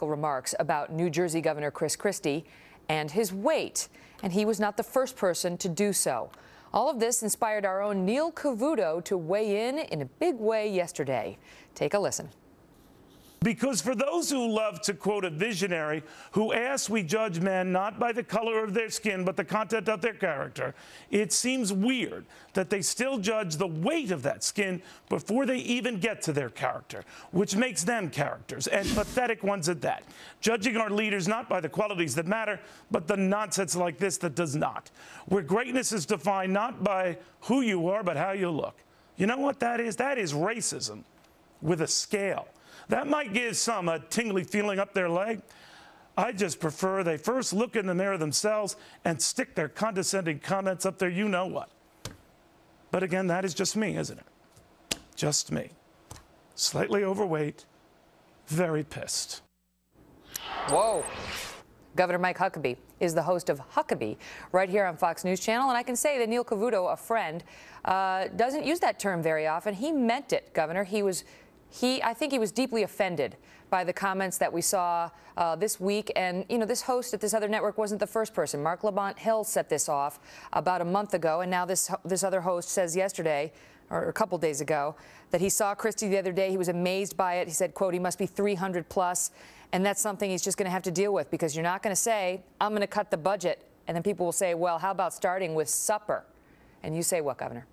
remarks about New Jersey Governor Chris Christie and his weight, and he was not the first person to do so. All of this inspired our own Neil Cavuto to weigh in a big way yesterday. Take a listen. Because for those who love to quote a visionary who asks we judge men not by the color of their skin but the content of their character, it seems weird that they still judge the weight of that skin before they even get to their character, which makes them characters, and pathetic ones at that. Judging our leaders not by the qualities that matter, but the nonsense like this that does not. Where greatness is defined not by who you are, but how you look. You know what that is? That is racism with a scale. That might give some a tingly feeling up their leg. I just prefer they first look in the mirror themselves and stick their condescending comments up there, you know what. But again, that is just me, isn't it? Just me. Slightly overweight, very pissed. Whoa. Governor Mike Huckabee is the host of Huckabee right here on Fox News Channel. And I can say that Neil Cavuto, a friend, doesn't use that term very often. He meant it, Governor. I think he was deeply offended by the comments that we saw this week. And, you know, this host at this other network wasn't the first person. Mark Lamont Hill set this off about a month ago. And now this other host says yesterday, or a couple days ago, that he saw Christie the other day. He was amazed by it. He said, quote, he must be 300 plus. And that's something he's just going to have to deal with, because you're not going to say, I'm going to cut the budget. And then people will say, well, how about starting with supper? And you say what, Governor?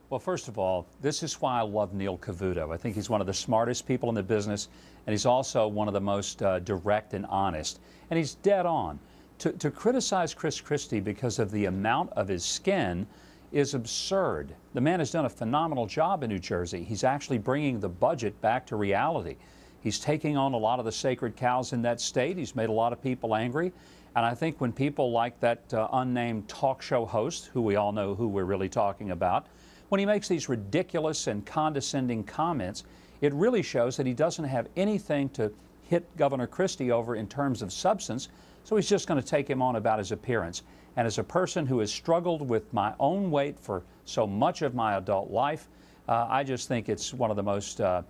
Well, first of all, this is why I love Neil Cavuto. I think he's one of the smartest people in the business, and he's also one of the most direct and honest. And he's dead on. To criticize Chris Christie because of the amount of his skin is absurd. The man has done a phenomenal job in New Jersey. He's actually bringing the budget back to reality. He's taking on a lot of the sacred cows in that state. He's made a lot of people angry. And I think when people like that unnamed talk show host, who we all know who we're really talking about, when he makes these ridiculous and condescending comments, it really shows that he doesn't have anything to hit Governor Christie over in terms of substance, so he's just going to take him on about his appearance. And as a person who has struggled with my own weight for so much of my adult life, I just think it's one of the most, to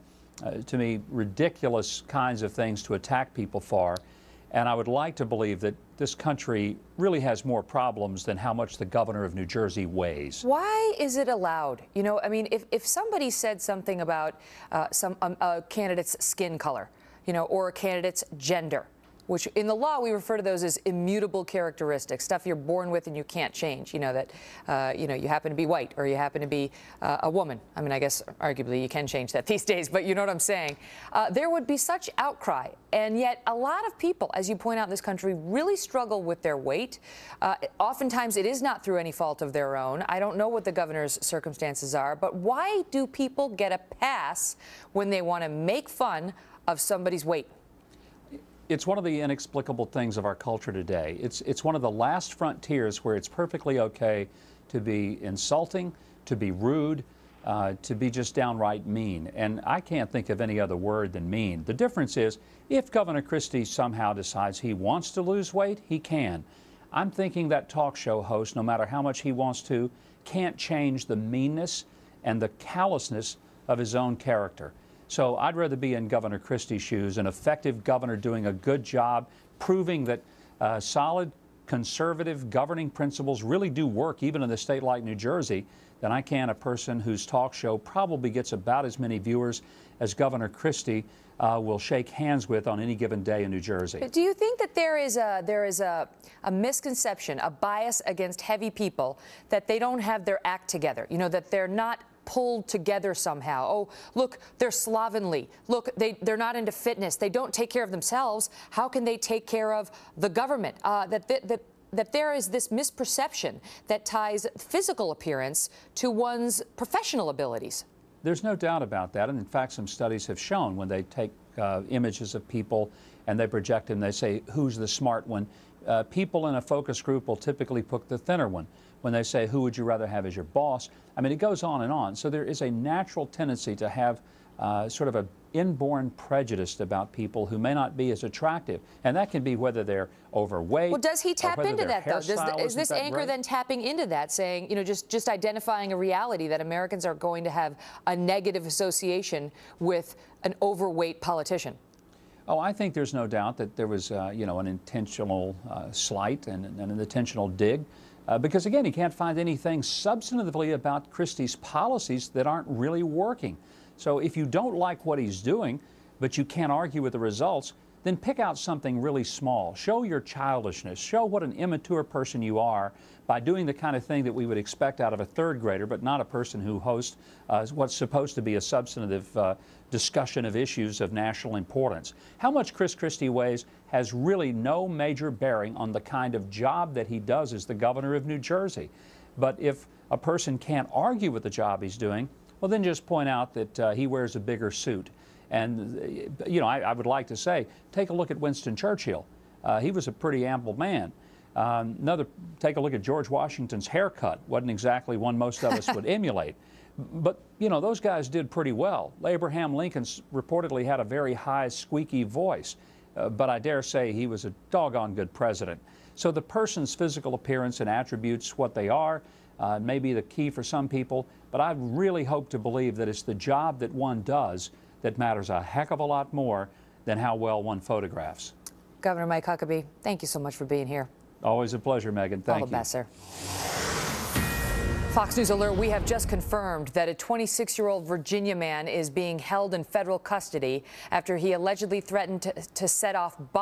me, ridiculous kinds of things to attack people for. And I would like to believe that this country really has more problems than how much the governor of New Jersey weighs. Why is it allowed? You know, I mean, if somebody said something about a candidate's skin color, you know, or a candidate's gender, which in the law we refer to those as immutable characteristics, stuff you're born with and you can't change. You know, that, you know, you happen to be white or you happen to be a woman. I mean, I guess arguably you can change that these days, but you know what I'm saying. There would be such outcry. And yet a lot of people, as you point out in this country, really struggle with their weight. Oftentimes it is not through any fault of their own. I don't know what the governor's circumstances are, but why do people get a pass when they want to make fun of somebody's weight? It's one of the inexplicable things of our culture today. It's one of the last frontiers where it's perfectly okay to be insulting, to be rude, to be just downright mean. And I can't think of any other word than mean. The difference is, if Governor Christie somehow decides he wants to lose weight, he can. I'm thinking that talk show host, no matter how much he wants to, can't change the meanness and the callousness of his own character. So I'd rather be in Governor Christie's shoes, an effective governor doing a good job, proving that solid conservative governing principles really do work, even in a state like New Jersey, than I can a person whose talk show probably gets about as many viewers as Governor Christie will shake hands with on any given day in New Jersey. But do you think that there is a misconception, a bias against heavy people, that they don't have their act together? You know, that they're not pulled together somehow. Oh, look, they're slovenly. Look, they're not into fitness. They don't take care of themselves. How can they take care of the government? That there is this misperception that ties physical appearance to one's professional abilities. There's no doubt about that. And in fact, some studies have shown when they take images of people and they project them, they say, who's the smart one? People in a focus group will typically pick the thinner one. When they say, who would you rather have as your boss? I mean, it goes on and on. So there is a natural tendency to have sort of an inborn prejudice about people who may not be as attractive. And that can be whether they're overweight. Well, does he tap into that, though? Is this anchor then tapping into that, saying, you know, just identifying a reality that Americans are going to have a negative association with an overweight politician? Oh, I think there's no doubt that there was, you know, an intentional slight and an intentional dig. Because, again, he can't find anything substantively about Christie's policies that aren't really working. So if you don't like what he's doing, but you can't argue with the results, then pick out something really small. Show your childishness. Show what an immature person you are by doing the kind of thing that we would expect out of a third grader, but not a person who hosts what's supposed to be a substantive discussion of issues of national importance. How much Chris Christie weighs has really no major bearing on the kind of job that he does as the governor of New Jersey. But if a person can't argue with the job he's doing, well, then just point out that he wears a bigger suit. And, you know, I would like to say, take a look at Winston Churchill. He was a pretty ample man. Take a look at George Washington's haircut. Wasn't exactly one most of us would emulate. But, you know, those guys did pretty well. Abraham Lincoln reportedly had a very high, squeaky voice. But I dare say he was a doggone good president. So the person's physical appearance and attributes, what they are, may be the key for some people. But I really hope to believe that it's the job that one does that matters a heck of a lot more than how well one photographs. Governor Mike Huckabee, thank you so much for being here. Always a pleasure, Megan. Thank you. All the best, sir. Fox News Alert, we have just confirmed that a 26-year-old Virginia man is being held in federal custody after he allegedly threatened to set off bombs